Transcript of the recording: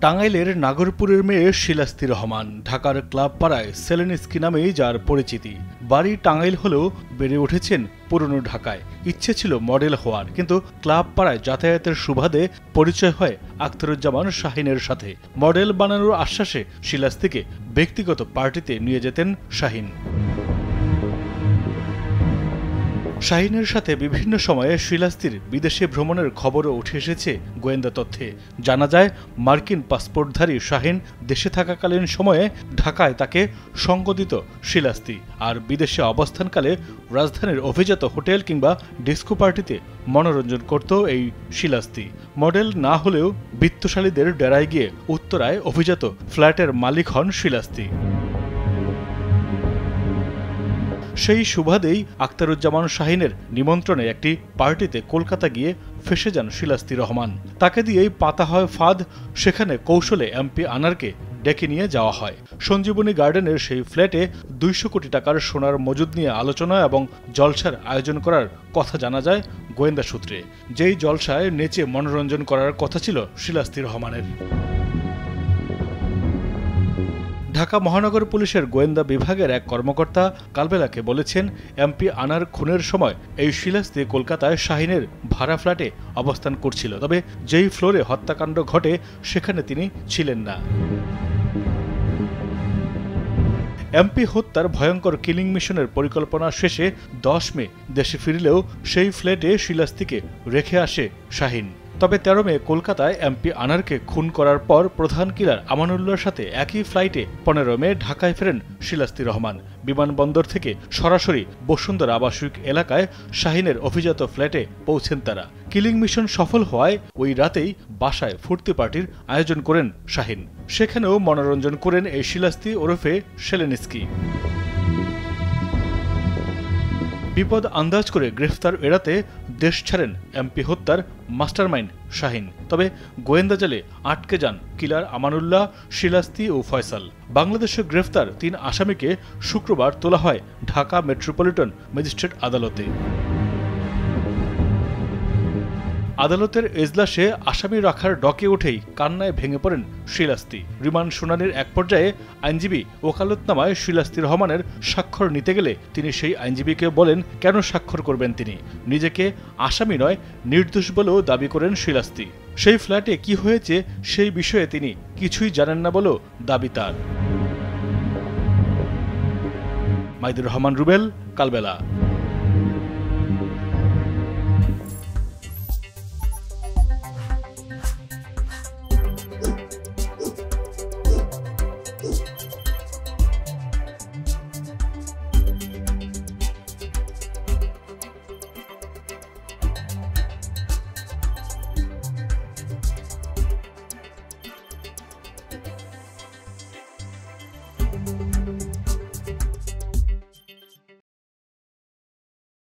টাঙ্গাইলের নাগরপুরের মেয়ে শিলাস্তি রহমান ঢাকার ক্লাব পাড়ায় সেলেনিস্কি নামেই যার পরিচিতি। বাড়ি টাঙ্গাইল হলেও বেড়ে উঠেছেন পুরনো ঢাকায়। ইচ্ছে ছিল মডেল হওয়ার, কিন্তু ক্লাব পাড়ায় যাতায়াতের সুবাদে পরিচয় হয় আখতারুজ্জামান শাহিনের সাথে। মডেল বানানোর আশ্বাসে শিলাস্তিকে ব্যক্তিগত পার্টিতে নিয়ে যেতেন শাহিন। শাহিনের সাথে বিভিন্ন সময়ে শিলাস্তির বিদেশে ভ্রমণের খবরও উঠে এসেছে গোয়েন্দা তথ্যে। জানা যায়, মার্কিন পাসপোর্টধারী শাহিন দেশে থাকাকালীন সময়ে ঢাকায় তাকে সঙ্গ দিত শিলাস্তি, আর বিদেশে অবস্থানকালে রাজধানীর অভিজাত হোটেল কিংবা ডিস্কো পার্টিতে মনোরঞ্জন করত এই শিলাস্তি। মডেল না হলেও বিত্তশালীদের ডেরায় গিয়ে উত্তরায় অভিজাত ফ্ল্যাটের মালিক হন শিলাস্তি। সেই সুবাদেই আখতারুজ্জামান শাহিনের নিমন্ত্রণে একটি পার্টিতে কলকাতা গিয়ে ফেসে যান শিলাস্তি রহমান। তাকে দিয়েই পাতা হয় ফাঁদ। সেখানে কৌশলে এমপি আনারকে ডেকে নিয়ে যাওয়া হয়। সঞ্জীবনী গার্ডেনের সেই ফ্ল্যাটে 200 কোটি টাকার সোনার মজুদ নিয়ে আলোচনা এবং জলসার আয়োজন করার কথা জানা যায় গোয়েন্দা সূত্রে। যেই জলসায় নেচে মনোরঞ্জন করার কথা ছিল শিলাস্তি রহমানের। ঢাকা মহানগর পুলিশের গোয়েন্দা বিভাগের এক কর্মকর্তা কালবেলাকে বলেছেন, এমপি আনার খুনের সময় এই শিলাস্তি কলকাতায় শাহিনের ভাড়া ফ্ল্যাটে অবস্থান করছিল, তবে যেই ফ্লোরে হত্যাকাণ্ড ঘটে সেখানে তিনি ছিলেন না। এমপি হত্যার ভয়ঙ্কর কিলিং মিশনের পরিকল্পনা শেষে 10 মে দেশে ফিরলেও সেই ফ্ল্যাটে শিলাস্তিকে রেখে আসে শাহিন। তবে 13 মে কলকাতায় এমপি আনারকে খুন করার পর প্রধান কিলার আমানুল্লাহর সাথে একই ফ্লাইটে 15 মে ঢাকায় ফেরেন শিলাস্তি রহমান। বিমানবন্দর থেকে সরাসরি বসুন্ধরা আবাসিক এলাকায় শাহিনের অভিজাত ফ্ল্যাটে পৌঁছেন তারা। কিলিং মিশন সফল হওয়ায় ওই রাতেই বাসায় ফুর্তি পার্টির আয়োজন করেন শাহিন। সেখানেও মনোরঞ্জন করেন এই শিলাস্তি ওরফে সেলেনিস্কি। বিপদ আন্দাজ করে গ্রেফতার এড়াতে দেশ ছাড়েন এমপি হত্যার মাস্টারমাইন্ড শাহিন। তবে গোয়েন্দা জালে আটকে যান কিলার আমানুল্লাহ, শিলাস্তি ও ফয়সাল। বাংলাদেশে গ্রেফতার 3 আসামিকে শুক্রবার তোলা হয় ঢাকা মেট্রোপলিটন ম্যাজিস্ট্রেট আদালতে। আদালতের এজলাসে আসামি রাখার ডকে উঠেই কান্নায় ভেঙে পড়েন শিলাস্তি। রিমান্ড শুনানির এক পর্যায়ে আইনজীবী ওকালতনামায় শিলাস্তি রহমানের স্বাক্ষর নিতে গেলে তিনি সেই আইনজীবীকে বলেন কেন স্বাক্ষর করবেন তিনি। নিজেকে আসামি নয়, নির্দোষ বলেও দাবি করেন শিলাস্তি। সেই ফ্ল্যাটে কি হয়েছে সেই বিষয়ে তিনি কিছুই জানেন না বলেও দাবি তার। মাইদুর রহমান রুবেল, কালবেলা।